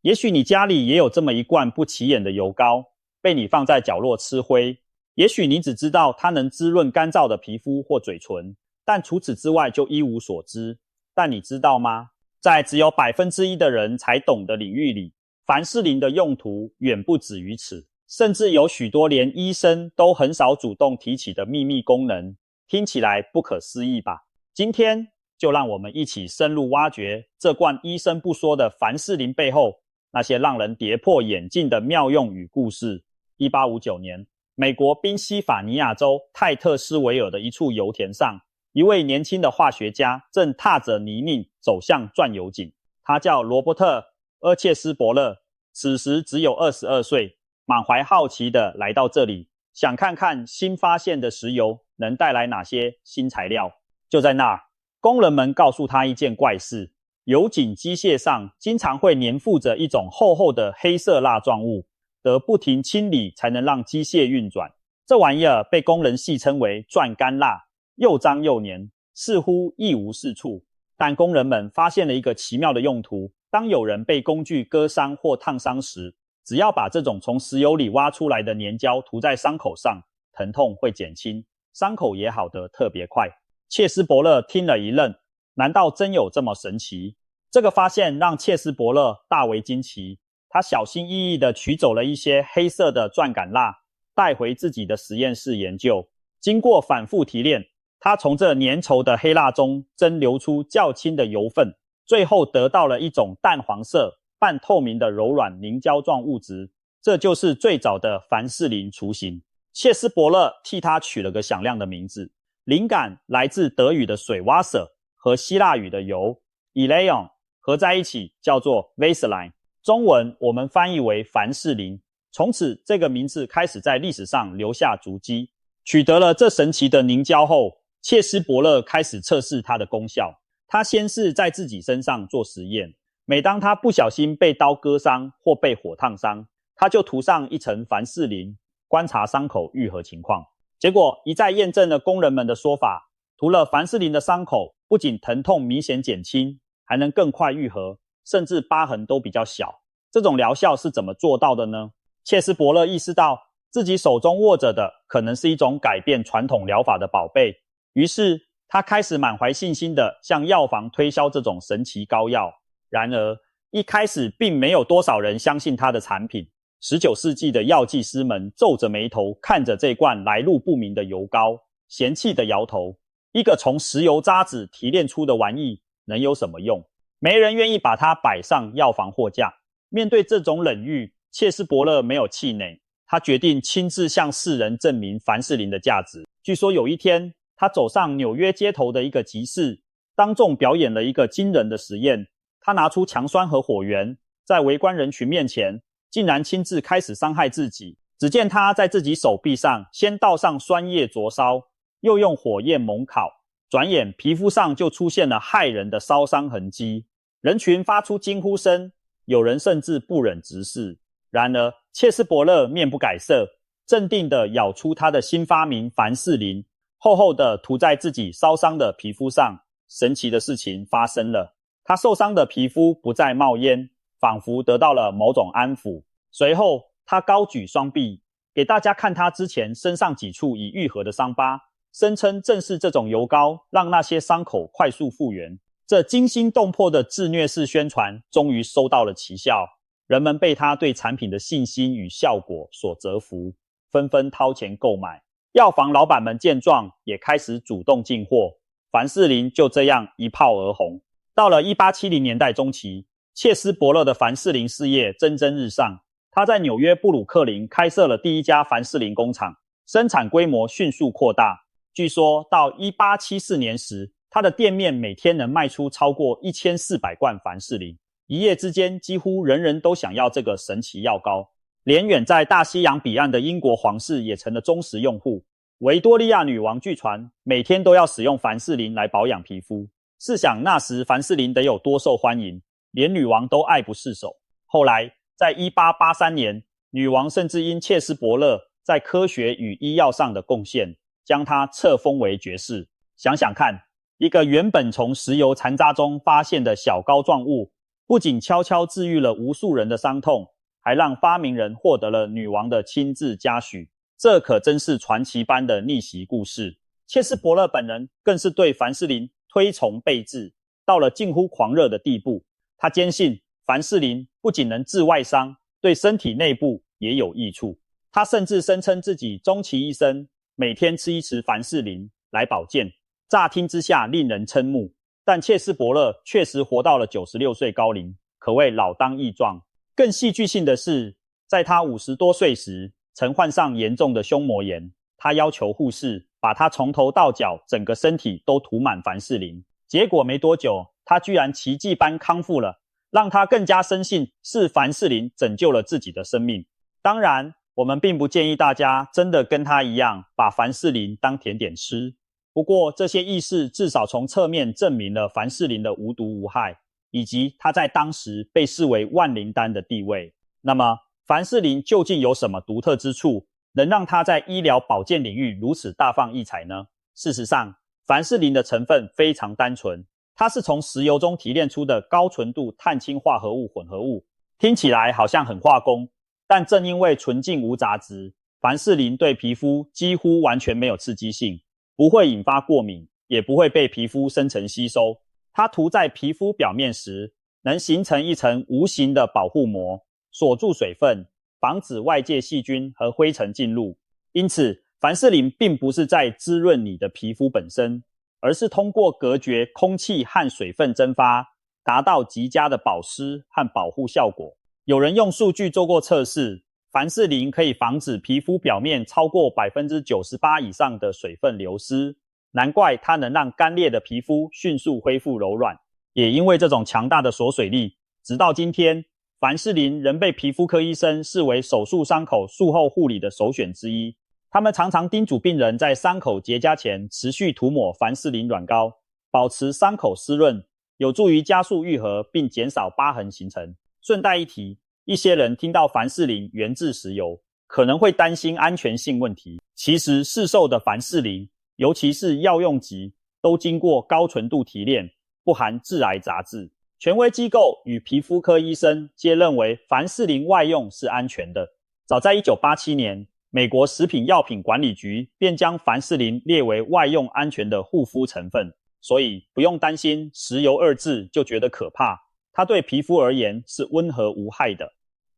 也許你家裡也有這麼一罐不起眼的油膏，被你放在角落吃灰。也許你只知道它能滋潤乾燥的皮膚或嘴唇，但除此之外就一無所知。但你知道嗎？在只有 1% 的人才懂的領域裡，凡士林的用途遠不止於此，甚至有許多連醫生都很少主動提起的秘密功能。聽起來不可思議吧？今天就讓我們一起深入挖掘這罐醫生不說的凡士林背後那些讓人跌破眼鏡的妙用與故事。1859年，美國賓夕法尼亞州泰特斯維爾的一處油田上，一位年輕的化學家正踏着泥濘走向鑽油井。他叫羅伯特·厄切斯伯勒，此時只有22歲，滿懷好奇地來到這裡，想看看新發現的石油能帶來哪些新材料。就在那兒，工人們告訴他一件怪事：油井機械上經常會粘附着一種厚厚的黑色蠟狀物，得不停清理才能讓機械運轉。這玩意兒被工人戲稱為鑽乾蠟，又髒又黏，似乎一無是處。但工人們發現了一個奇妙的用途：當有人被工具割傷或燙傷時，只要把這種從石油裡挖出來的粘膠塗在傷口上，疼痛會減輕，傷口也好得特別快。切斯伯勒聽了一愣，難道真有這麼神奇？這個發現讓切斯伯勒大為驚奇。他小心翼翼地取走了一些黑色的鑽桿蠟，帶回自己的實驗室研究。經過反復提煉，他從這粘稠的黑蠟中蒸餾出較輕的油分，最後得到了一種淡黃色、半透明的柔軟凝膠狀物質。這就是最早的凡士林雛形。切斯伯勒替他取了個響亮的名字，靈感來自德語的水 Wasser 和希臘語的油 Eleon， 合在一起叫做 Vaseline。中文我們翻譯為凡士林。從此這個名字開始在歷史上留下足跡。取得了這神奇的凝膠後，切斯伯勒開始測試它的功效。他先是在自己身上做實驗，每當他不小心被刀割傷或被火燙傷，他就塗上一層凡士林，觀察傷口癒合情況。結果一再驗證了工人們的說法，塗了凡士林的傷口不僅疼痛明顯減輕，還能更快癒合，甚至疤痕都比較小。這種療效是怎麼做到的呢？切斯伯勒意識到自己手中握着的可能是一種改變傳統療法的寶貝，於是他開始滿懷信心地向藥房推銷這種神奇膏藥。然而一開始並沒有多少人相信他的產品。19世紀的藥劑師們皺着眉頭看着這罐來路不明的油膏，嫌棄地搖頭。一個從石油渣子提煉出的玩意能有什麼用？沒人願意把它擺上藥房貨架。面對這種冷遇，切斯伯勒沒有氣餒，他決定親自向世人證明凡士林的價值。據說有一天，他走上紐約街頭的一個集市，當眾表演了一個驚人的實驗。他拿出強酸和火源，在圍觀人群面前竟然親自開始傷害自己。只見他在自己手臂上先倒上酸液灼燒，又用火焰猛烤，轉眼皮膚上就出現了駭人的燒傷痕跡。人群發出驚呼聲，有人甚至不忍直視。然而切斯伯勒面不改色，鎮定地咬出他的新發明凡士林，厚厚地塗在自己燒傷的皮膚上。神奇的事情發生了，他受傷的皮膚不再冒煙，仿佛得到了某種安撫。隨後他高舉雙臂，給大家看他之前身上幾處已癒合的傷疤，聲稱正是這種油膏讓那些傷口快速復原。這驚心動魄的自虐式宣傳終於收到了奇效，人們被他對產品的信心與效果所折服，紛紛掏錢購買。藥房老闆們見狀也開始主動進貨，凡士林就這樣一炮而紅。到了1870年代中期，切斯伯勒的凡士林事業蒸蒸日上。他在紐約布魯克林開設了第一家凡士林工廠，生產規模迅速擴大。據說到1874年時，他的店面每天能賣出超過1400罐凡士林。一夜之間，幾乎人人都想要這個神奇藥膏，連遠在大西洋彼岸的英國皇室也成了忠實用戶。維多利亞女王據傳每天都要使用凡士林來保養皮膚。試想那時凡士林得有多受歡迎，連女王都愛不釋手。後來在1883年，女王甚至因切斯伯勒在科學與醫藥上的貢獻，將他冊封為爵士。想想看，一個原本從石油殘渣中發現的小膏狀物，不僅悄悄治癒了無數人的傷痛，還讓發明人獲得了女王的親自嘉許。這可真是傳奇般的逆襲故事。切斯伯勒本人更是對凡士林推崇備至，到了近乎狂熱的地步。他堅信凡士林不僅能治外傷，對身體內部也有益處。他甚至聲稱自己終其一生每天吃一匙凡士林來保健，乍聽之下令人瞠目。但切斯伯勒確實活到了96歲高齡，可謂老當益壯。更戲劇性的是，在他50多歲時，曾患上嚴重的胸膜炎，他要求護士把他從頭到腳整個身體都塗滿凡士林。結果沒多久，他居然奇蹟般康復了，讓他更加深信是凡士林拯救了自己的生命。當然，我們並不建議大家真的跟他一樣把凡士林當甜點吃。不過這些軼事至少從側面證明了凡士林的無毒無害，以及它在當時被視為萬靈丹的地位。那麼凡士林究竟有什麼獨特之處，能讓它在醫療保健領域如此大放異彩呢？事實上，凡士林的成分非常单純，它是從石油中提煉出的高純度碳氫化合物混合物。聽起來好像很化工，但正因為純淨無雜質，凡士林對皮膚幾乎完全沒有刺激性，不會引發過敏，也不會被皮膚深層吸收。它塗在皮膚表面時，能形成一層無形的保護膜，鎖住水分，防止外界細菌和灰塵進入。因此，凡士林並不是在滋潤你的皮膚本身，而是通過隔絕空氣和水分蒸發，達到極佳的保濕和保護效果。有人用數據做過測試，凡士林可以防止皮膚表面超過 98% 以上的水分流失，難怪它能讓乾裂的皮膚迅速恢復柔軟。也因為這種強大的鎖水力，直到今天，凡士林仍被皮膚科醫生視為手術傷口術後護理的首選之一。他們常常叮囑病人在傷口結痂前持續塗抹凡士林軟膏，保持傷口濕潤，有助於加速癒合並減少疤痕形成。順帶一提，一些人聽到凡士林源自石油，可能會擔心安全性問題。其實市售的凡士林，尤其是藥用級，都經過高純度提煉，不含致癌雜質。權威機構與皮膚科醫生皆認為凡士林外用是安全的。早在1987年，美國食品藥品管理局便將凡士林列為外用安全的護膚成分，所以不用擔心石油二字就覺得可怕，它對皮膚而言是溫和無害的。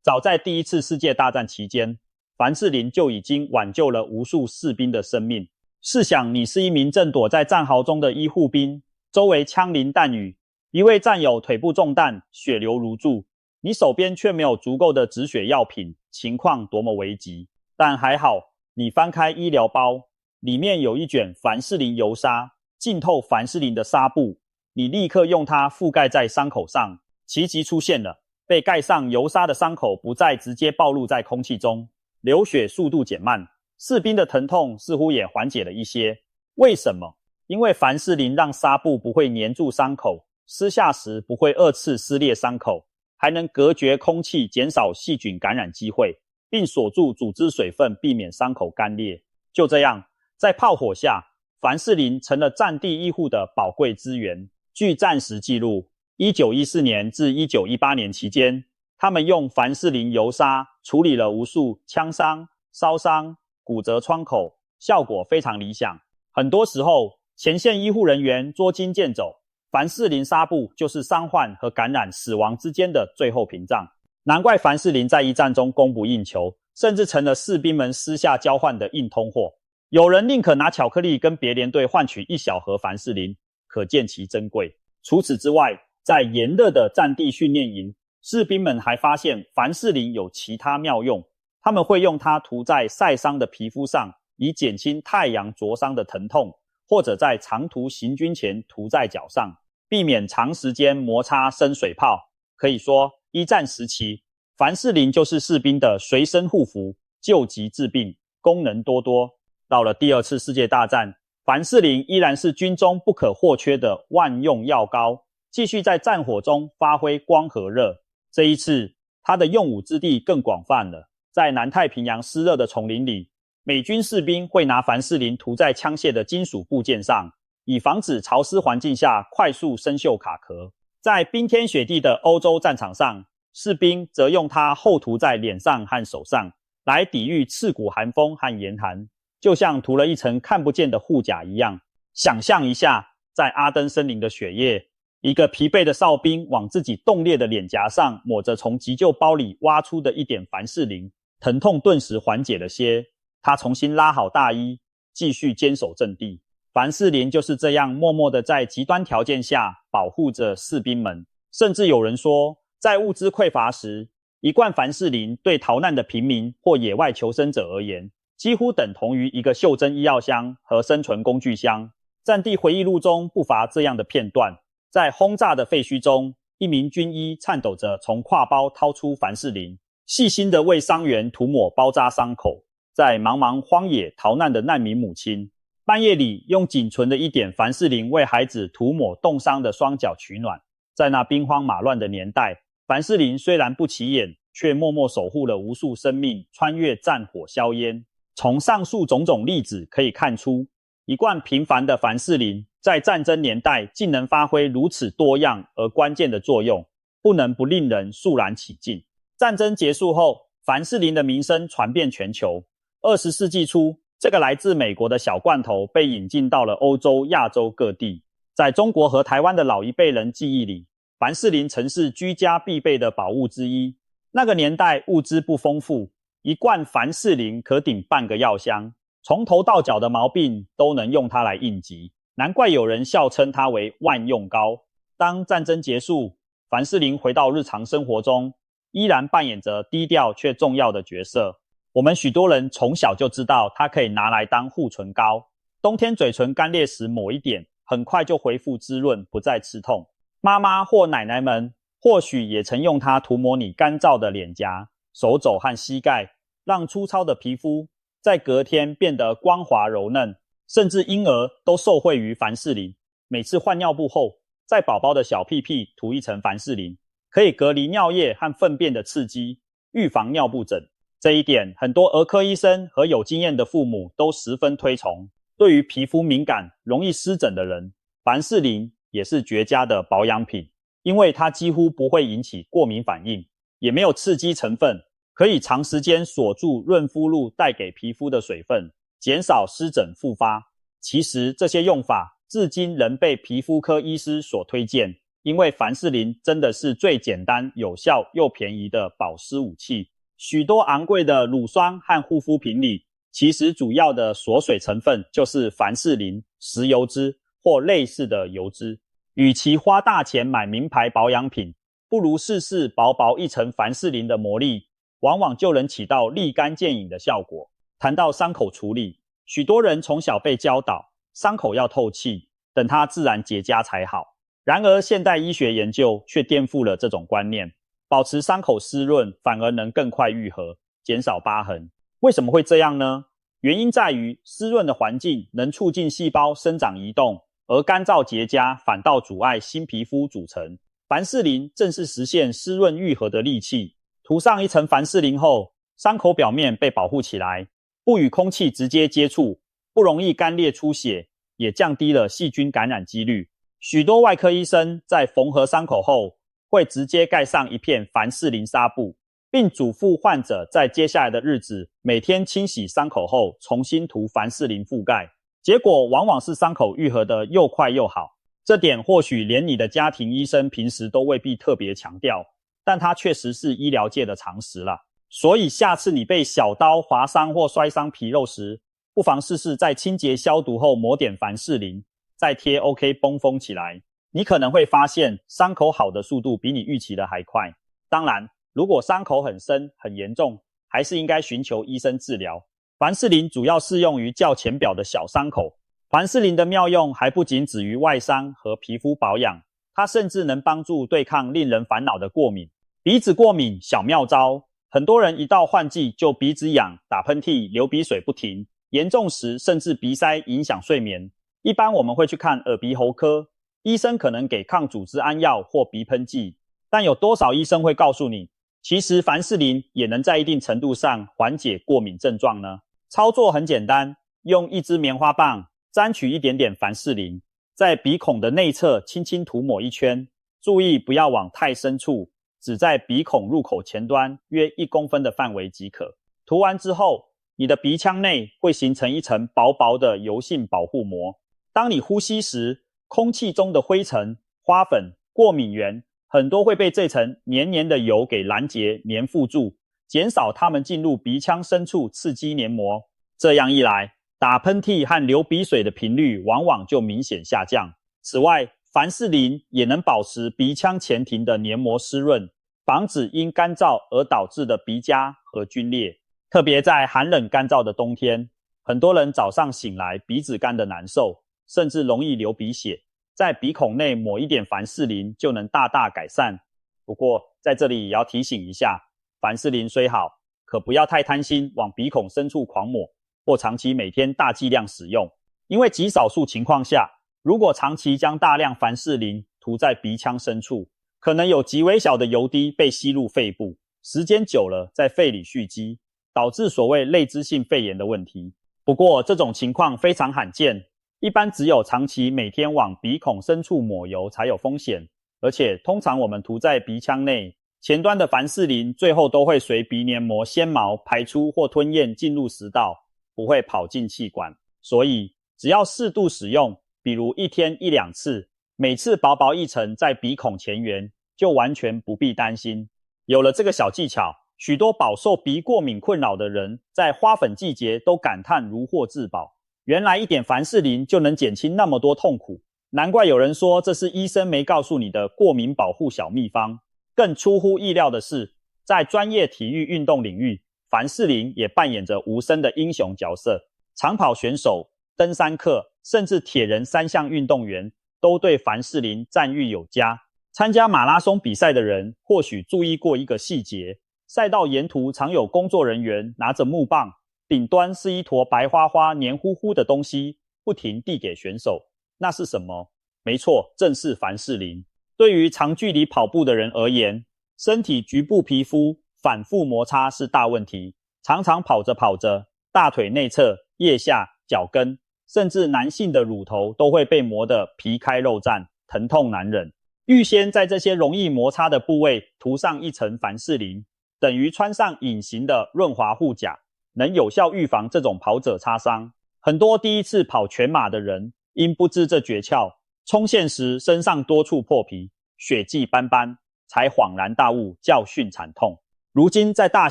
早在第一次世界大戰期間，凡士林就已經挽救了無數士兵的生命。試想你是一名正躲在戰壕中的醫護兵，周圍槍林彈雨，一位戰友腿部中彈，血流如注，你手邊卻沒有足夠的止血藥品，情況多麼危急。但還好，你翻開醫療包，裡面有一卷凡士林油紗，浸透凡士林的紗布，你立刻用它覆蓋在傷口上。奇蹟出現了，被蓋上油紗的傷口不再直接暴露在空氣中，流血速度減慢，士兵的疼痛似乎也緩解了一些。為什麼？因為凡士林讓紗布不會粘住傷口，撕下時不會二次撕裂傷口，還能隔絕空氣，減少細菌感染機會，並鎖住組織水分，避免傷口乾裂。就這樣，在炮火下，凡士林成了戰地醫護的寶貴資源。據戰時記錄，1914年至1918年期間，他們用凡士林油紗處理了無數槍傷、燒傷、骨折創口，效果非常理想。很多時候，前線醫護人員捉襟見肘，凡士林紗布就是傷患和感染死亡之間的最後屏障。難怪凡士林在一戰中供不應求，甚至成了士兵們私下交換的硬通貨。有人寧可拿巧克力跟別連隊換取一小盒凡士林，可見其珍貴。除此之外，在炎熱的戰地訓練營，士兵們還發現凡士林有其他妙用。他們會用它塗在曬傷的皮膚上，以減輕太陽灼傷的疼痛，或者在長途行軍前塗在腳上，避免長時間摩擦生水泡。可以說，一戰時期，凡士林就是士兵的隨身護符，救急治病，功能多多。到了第二次世界大戰，凡士林依然是軍中不可或缺的萬用藥膏，繼續在戰火中發揮光和熱。這一次，它的用武之地更廣泛了。在南太平洋濕熱的叢林裡，美軍士兵會拿凡士林塗在槍械的金屬部件上，以防止潮濕環境下快速生鏽卡殼。在冰天雪地的歐洲戰場上，士兵則用它厚塗在臉上和手上，來抵禦刺骨寒風和嚴寒，就像塗了一層看不見的護甲一樣。想象一下，在阿登森林的雪夜，一個疲憊的哨兵往自己凍裂的臉頰上抹着從急救包裡挖出的一點凡士林，疼痛頓時緩解了些。他重新拉好大衣，繼續堅守陣地。凡士林就是這樣默默地在極端條件下保護着士兵們。甚至有人說，在物資匱乏時，一罐凡士林對逃難的平民或野外求生者而言，幾乎等同於一個袖珍醫藥箱和生存工具箱。戰地回憶錄中不乏這樣的片段。在轟炸的廢墟中，一名軍醫顫抖着從挎包掏出凡士林，細心地為傷員塗抹包紮傷口。在茫茫荒野逃難的難民母親，半夜裡用僅存的一點凡士林為孩子塗抹凍傷的雙腳取暖。在那兵荒馬亂的年代，凡士林雖然不起眼，卻默默守護了無數生命，穿越戰火硝煙。從上述種種例子可以看出，一罐平凡的凡士林在戰爭年代竟能發揮如此多樣而關鍵的作用，不能不令人肅然起敬。戰爭結束後，凡士林的名聲傳遍全球。20世紀初，這個來自美國的小罐頭被引進到了歐洲、亞洲各地。在中國和台灣的老一輩人記憶裡，凡士林曾是居家必備的寶物之一。那個年代物資不豐富，一罐凡士林可頂半個藥箱，從頭到腳的毛病都能用它來應急。難怪有人笑稱它為萬用膏。當戰爭結束，凡士林回到日常生活中，依然扮演着低調卻重要的角色。我們許多人從小就知道它可以拿來當護唇膏，冬天嘴唇乾裂時抹一點，很快就恢復滋潤，不再刺痛。媽媽或奶奶們或許也曾用它塗抹你乾燥的臉頰、手肘和膝蓋，讓粗糙的皮膚在隔天變得光滑柔嫩。甚至嬰兒都受惠於凡士林。每次換尿布後，在寶寶的小屁屁塗一層凡士林，可以隔離尿液和糞便的刺激，預防尿布疹。這一點，很多兒科醫生和有經驗的父母都十分推崇。對於皮膚敏感、容易濕疹的人，凡士林也是絕佳的保養品，因為它幾乎不會引起過敏反應，也沒有刺激成分，可以長時間鎖住潤膚露帶給皮膚的水分，減少濕疹復發。其實這些用法至今仍被皮膚科醫師所推薦，因為凡士林真的是最簡單、有效又便宜的保濕武器。許多昂貴的乳霜和護膚品裡，其實主要的鎖水成分就是凡士林、石油脂或類似的油脂。與其花大錢買名牌保養品，不如試試薄薄一層凡士林的魔力，往往就能起到立竿見影的效果。談到傷口處理，許多人從小被教導，傷口要透氣，等它自然結痂才好。然而現代醫學研究卻顛覆了這種觀念，保持傷口濕潤反而能更快癒合，減少疤痕。為什麼會這樣呢？原因在於濕潤的環境能促進細胞生長移動，而乾燥結痂反倒阻礙新皮膚組成。凡士林正是實現濕潤癒合的利器。塗上一層凡士林後，傷口表面被保護起來，不與空氣直接接觸，不容易乾裂出血，也降低了細菌感染幾率。許多外科醫生在縫合傷口後，會直接蓋上一片凡士林紗布，並囑咐患者在接下來的日子每天清洗傷口後重新塗凡士林覆蓋。結果往往是傷口癒合得又快又好。這點或許連你的家庭醫生平時都未必特別強調，但它確實是醫療界的常識啦。所以下次你被小刀劃傷或摔傷皮肉時，不妨試試在清潔消毒後抹點凡士林，再貼 OK 繃封起來。你可能會發現傷口好的速度比你預期的還快。當然，如果傷口很深很嚴重，還是應該尋求醫生治療。凡士林主要適用於較淺表的小傷口。凡士林的妙用還不僅止於外傷和皮膚保養，它甚至能幫助對抗令人煩惱的過敏。鼻子過敏小妙招，很多人一到換季就鼻子癢、打噴嚏、流鼻水不停，嚴重時甚至鼻塞影響睡眠。一般我們會去看耳鼻喉科，醫生可能給抗組織胺藥或鼻噴劑，但有多少醫生會告訴你，其實凡士林也能在一定程度上緩解過敏症狀呢？操作很簡單，用一支棉花棒沾取一點點凡士林，在鼻孔的內側輕輕塗抹一圈，注意不要往太深處，只在鼻孔入口前端約1公分的範圍即可。塗完之後，你的鼻腔內會形成一層薄薄的油性保護膜。當你呼吸時，空氣中的灰塵、花粉、過敏原很多會被這層黏黏的油給攔截粘附住，減少它們進入鼻腔深處刺激黏膜。這樣一來，打噴嚏和流鼻水的頻率往往就明顯下降。此外，凡士林也能保持鼻腔前庭的黏膜濕潤，防止因乾燥而導致的鼻痂和皸裂。特別在寒冷乾燥的冬天，很多人早上醒來鼻子乾得難受，甚至容易流鼻血，在鼻孔內抹一點凡士林就能大大改善。不過在這裡也要提醒一下，凡士林雖好，可不要太貪心往鼻孔深處狂抹，或長期每天大劑量使用。因為極少數情況下，如果長期將大量凡士林塗在鼻腔深處，可能有極微小的油滴被吸入肺部，時間久了在肺裡蓄積，導致所謂類脂性肺炎的問題。不過這種情況非常罕見，一般只有長期每天往鼻孔深處抹油才有風險，而且通常我們塗在鼻腔內，前端的凡士林最後都會隨鼻黏膜纖毛排出或吞咽進入食道，不會跑進氣管。所以只要適度使用，比如一天1-2次，每次薄薄一層在鼻孔前緣，就完全不必擔心。有了這個小技巧，許多飽受鼻過敏困擾的人在花粉季節都感嘆如獲至寶，原來一點凡士林就能減輕那麼多痛苦，難怪有人說這是醫生沒告訴你的過敏保護小秘方。更出乎意料的是，在專業體育運動領域，凡士林也扮演着無聲的英雄角色。長跑選手、登山客，甚至鐵人3項運動員都對凡士林讚譽有加。參加馬拉松比賽的人或許注意過一個細節，賽道沿途常有工作人員拿着木棒，頂端是一坨白花花黏糊糊的東西，不停遞給選手。那是什麼？沒錯，正是凡士林。對於長距離跑步的人而言，身體局部皮膚反覆摩擦是大問題，常常跑着跑着，大腿內側、腋下、腳跟，甚至男性的乳頭都會被磨得皮開肉綻，疼痛難忍。預先在這些容易摩擦的部位塗上一層凡士林，等於穿上隱形的潤滑護甲，能有效預防這種跑者擦傷。很多第一次跑全馬的人，因不知這訣竅，衝線時身上多處破皮，血跡斑斑，才恍然大悟，教訓慘痛。如今在大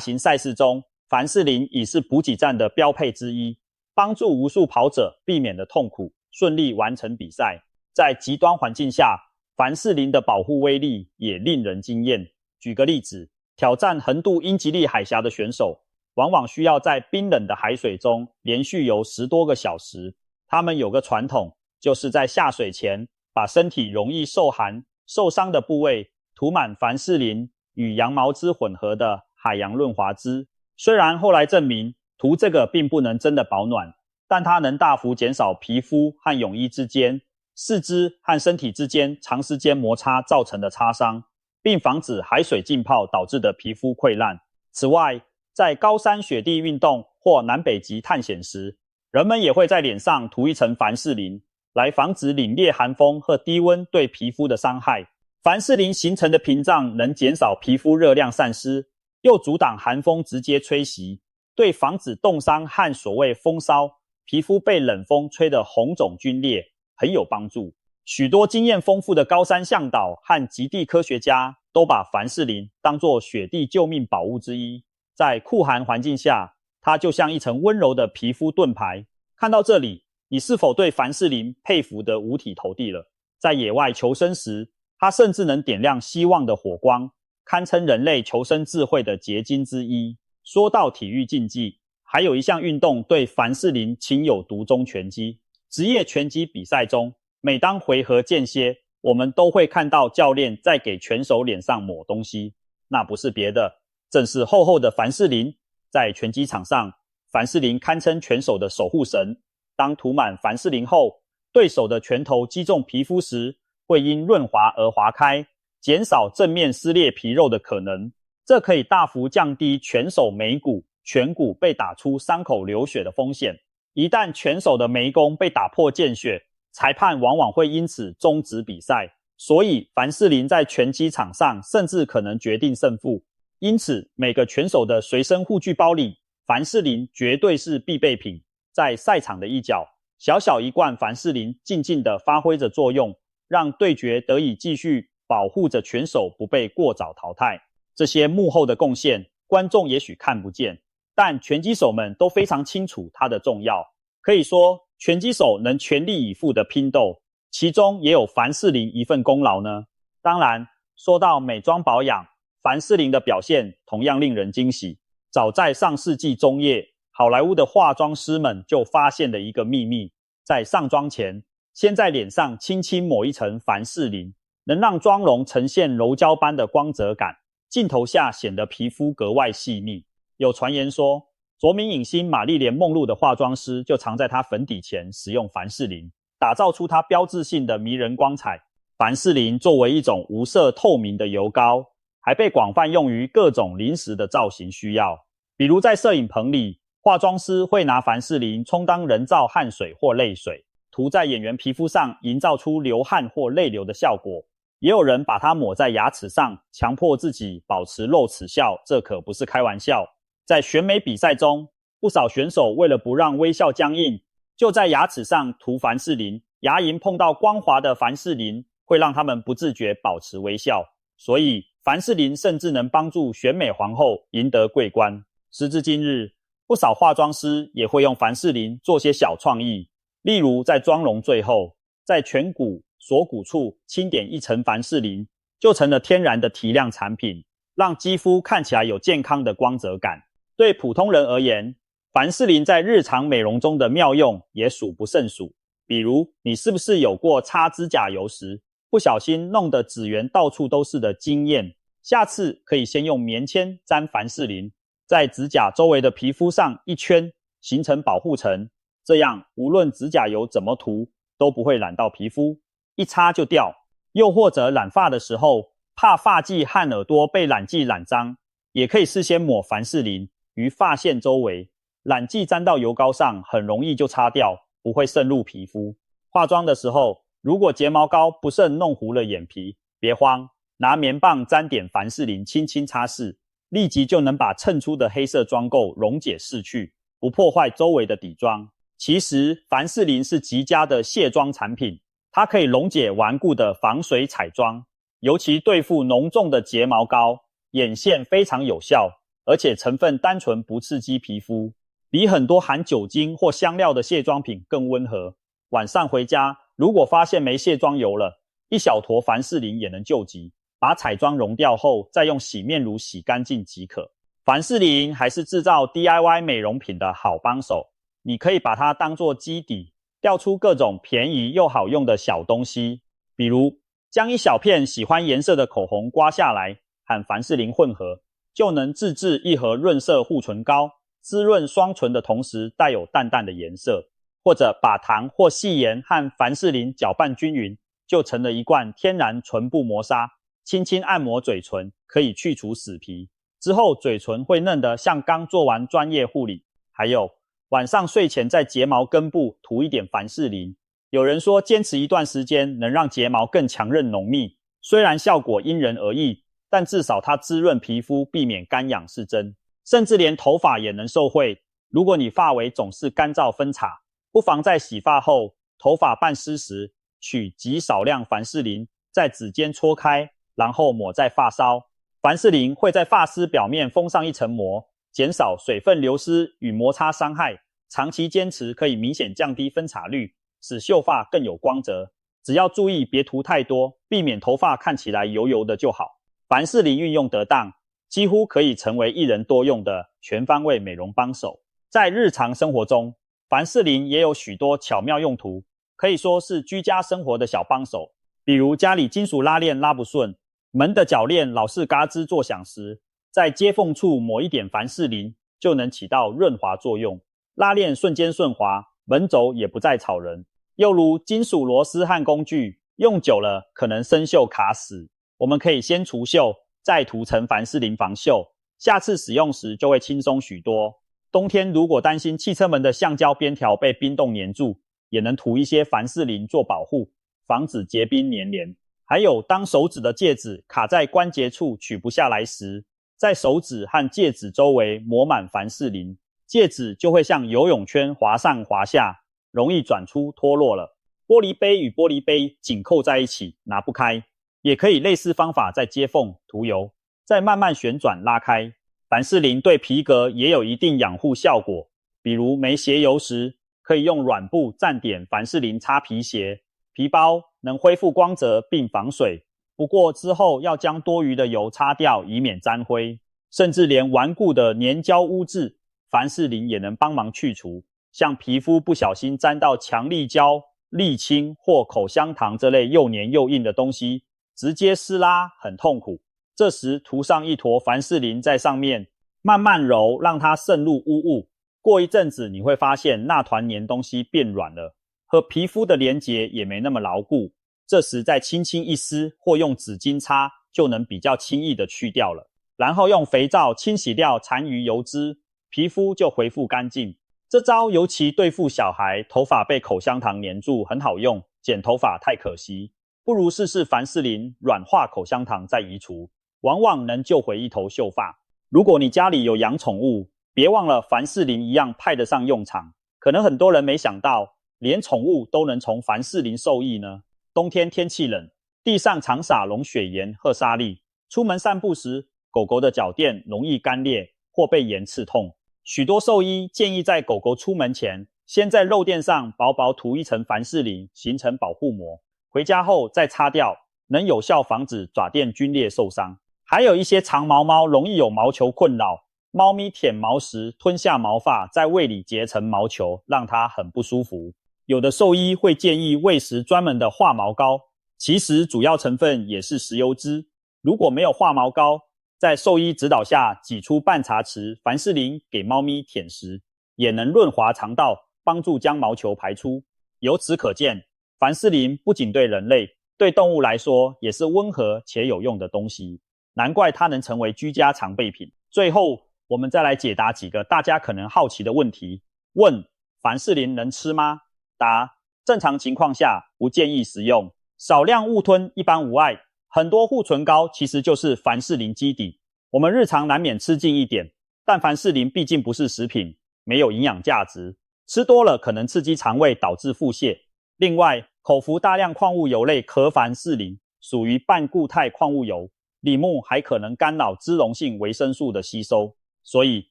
型賽事中，凡士林已是補給站的標配之一，幫助無數跑者避免了痛苦，順利完成比賽。在極端環境下，凡士林的保護威力也令人驚豔。舉個例子，挑戰橫渡英吉利海峽的選手，往往需要在冰冷的海水中連續游10多個小時。他們有個傳統，就是在下水前把身體容易受寒、受傷的部位塗滿凡士林與羊毛脂混合的海洋潤滑脂。雖然後來證明塗這個並不能真的保暖，但它能大幅減少皮膚和泳衣之間、四肢和身體之間長時間摩擦造成的擦傷，並防止海水浸泡導致的皮膚潰爛。此外，在高山雪地運動或南北極探險時，人們也會在臉上塗一層凡士林，來防止凜冽寒風和低溫對皮膚的傷害。凡士林形成的屏障能減少皮膚熱量散失，又阻擋寒風直接吹襲，對防止凍傷和所謂風燒、皮膚被冷風吹得紅腫皸裂很有幫助。許多經驗豐富的高山向導和極地科學家都把凡士林當作雪地救命寶物之一。在酷寒環境下，它就像一層溫柔的皮膚盾牌。看到這裡，你是否對凡士林佩服得五體投地了？在野外求生時，它甚至能點亮希望的火光，堪稱人類求生智慧的結晶之一。說到體育競技，還有一項運動對凡士林情有獨鍾，拳擊。職業拳擊比賽中，每當回合間歇，我們都會看到教練在給拳手臉上抹東西，那不是別的，正是厚厚的凡士林。在拳擊場上，凡士林堪稱拳手的守護神。當塗滿凡士林後，對手的拳頭擊中皮膚時，會因潤滑而滑開，減少正面撕裂皮肉的可能。這可以大幅降低拳手眉骨、拳骨被打出傷口流血的風險。一旦拳手的眉弓被打破見血，裁判往往會因此終止比賽。所以凡士林在拳擊場上甚至可能決定勝負。因此，每個拳手的隨身護具包裡，凡士林絕對是必備品。在賽場的一角，小小一罐凡士林靜靜地發揮着作用，讓對決得以繼續，保護着拳手不被過早淘汰。這些幕後的貢獻，觀眾也許看不見，但拳擊手們都非常清楚它的重要。可以說，拳擊手能全力以赴的拼鬥，其中也有凡士林一份功勞呢。當然，說到美妝保養，凡士林的表現同樣令人驚喜。早在上世紀中葉，好萊塢的化妝師們就發現了一個秘密，在上妝前，先在臉上輕輕抹一層凡士林，能讓妝容呈現柔膠般的光澤感，鏡頭下顯得皮膚格外細膩。有傳言說，著名影星瑪麗蓮夢露的化妝師就常在她粉底前使用凡士林，打造出它標誌性的迷人光彩。凡士林作為一種無色透明的油膏，還被廣泛用於各種臨時的造型需要。比如在攝影棚裡，化妝師會拿凡士林充當人造汗水或淚水，塗在演員皮膚上，營造出流汗或淚流的效果。也有人把它抹在牙齒上，強迫自己保持露齒笑，這可不是開玩笑。在選美比賽中，不少選手為了不讓微笑僵硬，就在牙齒上塗凡士林，牙齦碰到光滑的凡士林，會讓他們不自覺保持微笑。所以，凡士林甚至能幫助選美皇後贏得桂冠。時至今日，不少化妝師也會用凡士林做些小創意，例如在妝容最後，在顴骨、鎖骨處輕點一層凡士林，就成了天然的提亮產品，讓肌膚看起來有健康的光澤感。對普通人而言，凡士林在日常美容中的妙用也數不勝數。比如，你是不是有過擦指甲油時，不小心弄得指緣到處都是的經驗？下次可以先用棉籤沾凡士林，在指甲周圍的皮膚上一圈，形成保護層，這樣無論指甲油怎麼塗，都不會染到皮膚，一擦就掉。又或者染髮的時候，怕髮際和耳朵被染劑染髒，也可以事先抹凡士林於髮線周圍，染劑沾到油膏上，很容易就擦掉，不會滲入皮膚。化妝的時候，如果睫毛膏不慎弄糊了眼皮，別慌，拿棉棒沾點凡士林輕輕擦拭，立即就能把襯出的黑色妝垢溶解釋去，不破壞周圍的底妝。其實凡士林是極佳的卸妝產品，它可以溶解頑固的防水彩妝，尤其對付濃重的睫毛膏、眼線非常有效，而且成分單純不刺激皮膚，比很多含酒精或香料的卸妝品更溫和。晚上回家，如果發現沒卸妝油了，一小坨凡士林也能救急，把彩妝溶掉後，再用洗面乳洗乾淨即可。凡士林還是製造 DIY 美容品的好幫手，你可以把它當作基底，調出各種便宜又好用的小東西，比如將一小片喜歡顏色的口紅刮下來，和凡士林混合，就能自製一盒潤色護唇膏，滋潤雙唇的同時帶有淡淡的顏色。或者把糖或細鹽和凡士林攪拌均勻，就成了一罐天然唇部磨砂，輕輕按摩嘴唇，可以去除死皮，之後嘴唇會嫩得像剛做完專業護理。還有，晚上睡前在睫毛根部塗一點凡士林，有人說堅持一段時間能讓睫毛更強韌濃密，雖然效果因人而異，但至少它滋潤皮膚，避免乾癢是真。甚至連頭髮也能受惠，如果你髮尾總是乾燥分叉，不妨在洗髮後，頭髮半濕時，取極少量凡士林，在指尖搓開，然後抹在髮梢。凡士林會在髮絲表面封上一層膜，減少水分流失與摩擦傷害。長期堅持可以明顯降低分叉率，使秀髮更有光澤。只要注意別塗太多，避免頭髮看起來油油的就好。凡士林運用得當，幾乎可以成為一人多用的全方位美容幫手。在日常生活中，凡士林也有許多巧妙用途，可以說是居家生活的小幫手。比如家裡金屬拉鏈拉不順，門的鉸鏈老是嘎吱作響時，在接縫處抹一點凡士林，就能起到潤滑作用，拉鏈瞬間順滑，門軸也不再吵人。又如金屬螺絲和工具，用久了可能生鏽卡死，我們可以先除鏽，再塗層凡士林防鏽，下次使用時就會輕鬆許多。冬天如果擔心汽車門的橡膠邊條被冰凍黏住，也能塗一些凡士林做保護，防止結冰粘連。還有當手指的戒指卡在關節處取不下來時，在手指和戒指周圍抹滿凡士林，戒指就會像游泳圈滑上滑下，容易轉出脫落了。玻璃杯與玻璃杯緊扣在一起，拿不開，也可以類似方法在接縫塗油，再慢慢旋轉拉開。凡士林對皮革也有一定養護效果，比如沒鞋油時，可以用軟布蘸點凡士林擦皮鞋，皮包能恢復光澤並防水。不過之後要將多餘的油擦掉，以免沾灰。甚至連頑固的粘膠污漬，凡士林也能幫忙去除。像皮膚不小心沾到強力膠、瀝青或口香糖這類又黏又硬的東西，直接撕拉很痛苦。這時塗上一坨凡士林在上面，慢慢揉，讓它滲入污物。過一陣子你會發現那團黏東西變軟了，和皮膚的連結也沒那麼牢固。這時再輕輕一撕或用紙巾擦，就能比較輕易的去掉了。然後用肥皂清洗掉殘餘油脂，皮膚就恢復乾淨。這招尤其對付小孩頭髮被口香糖黏住很好用，剪頭髮太可惜，不如試試凡士林軟化口香糖再移除，往往能救回一頭秀髮。如果你家裡有養寵物，別忘了凡士林一樣派得上用場。可能很多人沒想到，連寵物都能從凡士林受益呢。冬天天氣冷，地上常灑龍血鹽或沙粒，出門散步時，狗狗的腳墊容易乾裂或被鹽刺痛。許多獸醫建議在狗狗出門前，先在肉墊上薄薄塗一層凡士林，形成保護膜，回家後再擦掉，能有效防止爪墊皸裂受傷。還有一些長毛貓容易有毛球困擾，貓咪舔毛時吞下毛髮，在胃裡結成毛球，讓它很不舒服。有的獸醫會建議餵食專門的化毛膏，其實主要成分也是石油脂。如果沒有化毛膏，在獸醫指導下擠出半茶匙凡士林給貓咪舔食，也能潤滑腸道，幫助將毛球排出。由此可見，凡士林不僅對人類，對動物來說也是溫和且有用的東西，難怪它能成為居家常備品。最後，我們再來解答幾個大家可能好奇的問題。問：凡士林能吃嗎？答：正常情況下不建議食用，少量誤吞一般无礙。很多護唇膏其實就是凡士林基底，我們日常難免吃進一點，但凡士林畢竟不是食品，沒有營養價值，吃多了可能刺激腸胃導致腹瀉。另外，口服大量礦物油類殼凡士林屬於半固態礦物油，裡面還可能干擾脂溶性維生素的吸收，所以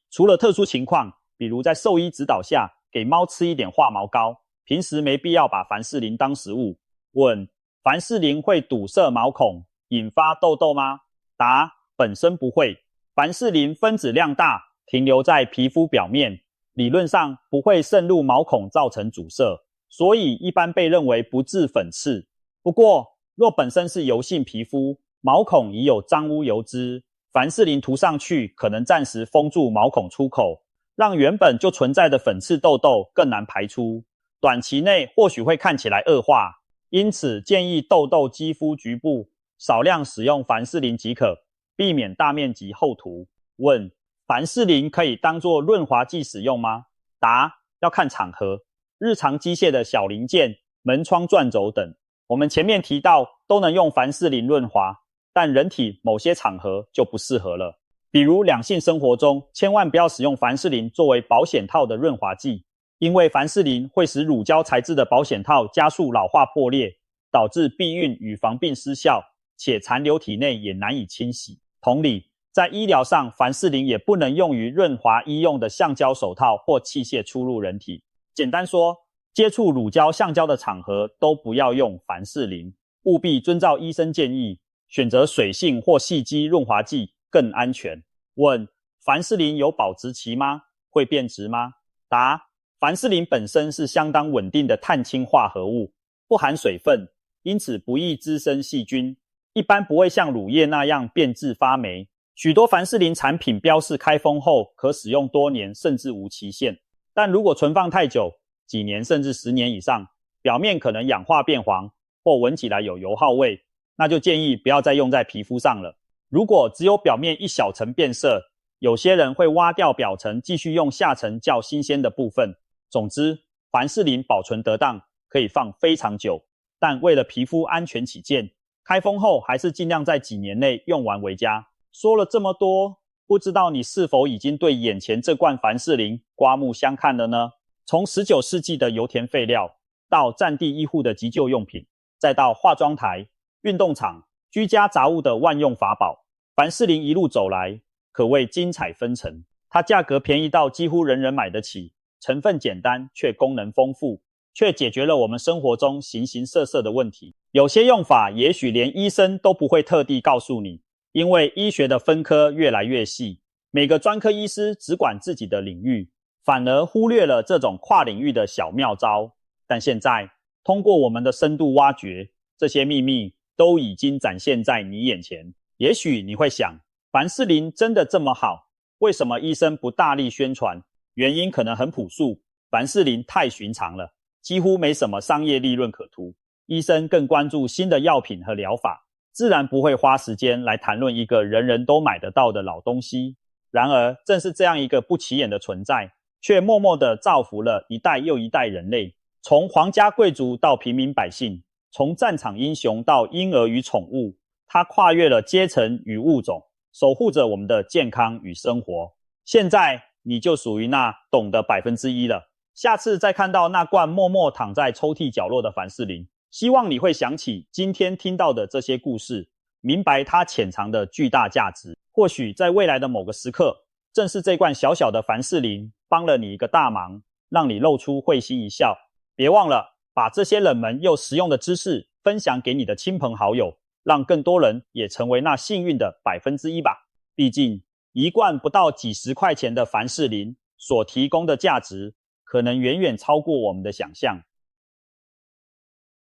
除了特殊情況，比如在獸醫指導下給貓吃一點化毛膏，平時沒必要把凡士林當食物。問：凡士林會堵塞毛孔，引發痘痘嗎？答：本身不會。凡士林分子量大，停留在皮膚表面，理論上不會滲入毛孔造成阻塞，所以一般被認為不致粉刺。不過，若本身是油性皮膚，毛孔已有髒污油脂，凡士林塗上去可能暫時封住毛孔出口，讓原本就存在的粉刺痘痘更難排出。短期內或許會看起來惡化，因此建議痘痘肌膚局部少量使用凡士林即可，避免大面積厚塗。問：凡士林可以當作潤滑劑使用嗎？答：要看場合。日常機械的小零件、門窗轉軸等，我們前面提到都能用凡士林潤滑，但人體某些場合就不適合了。比如兩性生活中，千萬不要使用凡士林作為保險套的潤滑劑，因為凡士林會使乳膠材質的保險套加速老化破裂，導致避孕與防病失效，且殘留體內也難以清洗。同理，在醫療上，凡士林也不能用於潤滑醫用的橡膠手套或器械出入人體。簡單說，接觸乳膠、橡膠的場合都不要用凡士林，務必遵照醫生建議，選擇水性或矽基潤滑劑更安全。問：凡士林有保質期嗎？會變質嗎？答：凡士林本身是相當穩定的碳氫化合物，不含水分，因此不易滋生細菌，一般不會像乳液那樣變質發霉。許多凡士林產品標示開封後可使用多年甚至無期限，但如果存放太久，幾年甚至10年以上，表面可能氧化變黃或聞起來有油耗味，那就建議不要再用在皮膚上了。如果只有表面一小層變色，有些人會挖掉表層繼續用下層較新鮮的部分。總之，凡士林保存得當，可以放非常久，但為了皮膚安全起見，開封後還是盡量在幾年內用完為佳。說了這麼多，不知道你是否已經對眼前這罐凡士林刮目相看了呢？從19世紀的油田廢料，到戰地醫護的急救用品，再到化妝台、運動場、居家雜物的萬用法寶，凡士林一路走來，可謂精彩紛呈。它價格便宜到幾乎人人買得起，成分簡單卻功能豐富，卻解決了我們生活中形形色色的問題。有些用法也許連醫生都不會特地告訴你，因為醫學的分科越來越細，每個專科醫師只管自己的領域，反而忽略了這種跨領域的小妙招。但現在，通過我們的深度挖掘，這些秘密都已經展現在你眼前。也許你會想，凡士林真的這麼好？為什麼醫生不大力宣傳？原因可能很樸素，凡士林太尋常了，幾乎沒什麼商業利潤可圖。醫生更關注新的藥品和療法，自然不會花時間來談論一個人人都買得到的老東西。然而，正是這樣一個不起眼的存在，卻默默地造福了一代又一代人類。從皇家貴族到平民百姓，從戰場英雄到嬰兒與寵物，它跨越了階層與物種，守護着我們的健康與生活。現在你就屬於那懂的1%了。下次再看到那罐默默躺在抽屜角落的凡士林，希望你會想起今天聽到的這些故事，明白它潛藏的巨大價值。或許在未來的某個時刻，正是這罐小小的凡士林幫了你一個大忙，讓你露出會心一笑。別忘了把這些冷門又實用的知識分享給你的親朋好友，讓更多人也成為那幸運的1%吧。畢竟，一罐不到幾十塊錢的凡士林所提供的價值，可能遠遠超過我們的想象。